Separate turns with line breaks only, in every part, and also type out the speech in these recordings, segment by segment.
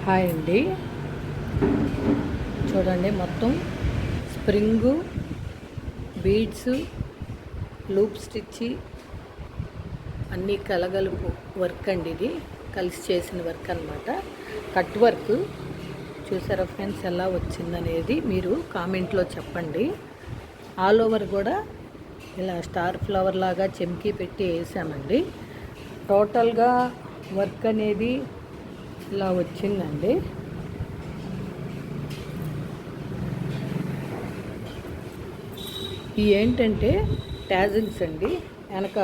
Hi అండి. చూడండి, మొత్తం స్ప్రింగు, బీడ్స్, లూప్ స్టిచ్ అన్నీ కలగలుపు వర్క్ అండి. ఇది కలిసి చేసిన వర్క్ అన్నమాట. కట్ వర్క్ చూసారా ఫ్రెండ్స్, ఎలా వచ్చిందనేది మీరు కామెంట్లో చెప్పండి. ఆల్ ఓవర్ కూడా ఇలా స్టార్ ఫ్లవర్ లాగా చెమ్కీ పెట్టి వేసామండి. టోటల్గా వర్క్ అనేది ఇలా వచ్చిందండి. ఇవి ఏంటంటే ట్యాజిల్స్ అండి, వెనక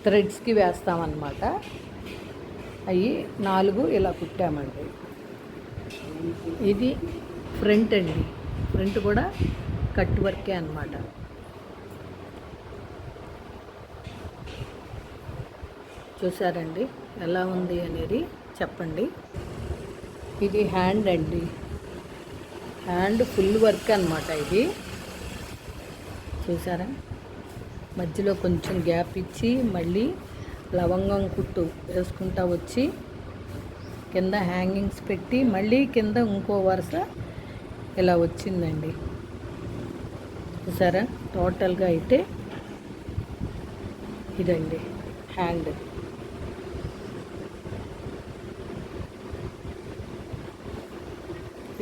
థ్రెడ్స్కి వేస్తామన్నమాట. అవి 4 ఇలా కుట్టామండి. ఇది ఫ్రంట్ అండి, ఫ్రంట్ కూడా కట్ వర్కే అన్నమాట. చూసారండి ఎలా ఉంది అనేది చెప్పండి. ఇది హ్యాండ్ అండి, హ్యాండ్ ఫుల్ వర్క్ అన్నమాట. ఇది చూసారా, మధ్యలో కొంచెం గ్యాప్ ఇచ్చి మళ్ళీ లవంగం కుట్టు వేసుకుంటా వచ్చి కింద హ్యాంగింగ్స్ పెట్టి మళ్ళీ కింద ఇంకో వరుస ఇలా వచ్చిందండి. చూసారా, టోటల్గా అయితే ఇదండి హ్యాండ్.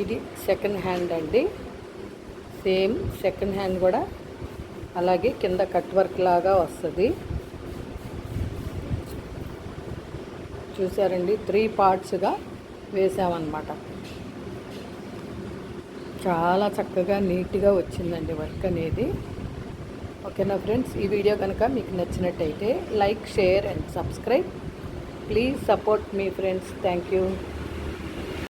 ఇది సెకండ్ హ్యాండ్ అండి. సేమ్ సెకండ్ హ్యాండ్ కూడా అలాగే కింద కట్ వర్క్ లాగా వస్తుంది. చూసారండి, 3 పార్ట్స్గా వేసామన్నమాట. చాలా చక్కగా నీట్గా వచ్చిందండి వర్క్ అనేది. ఓకేనా ఫ్రెండ్స్, ఈ వీడియో కనుక మీకు నచ్చినట్టయితే like, share and subscribe. Please support me friends. Thank you.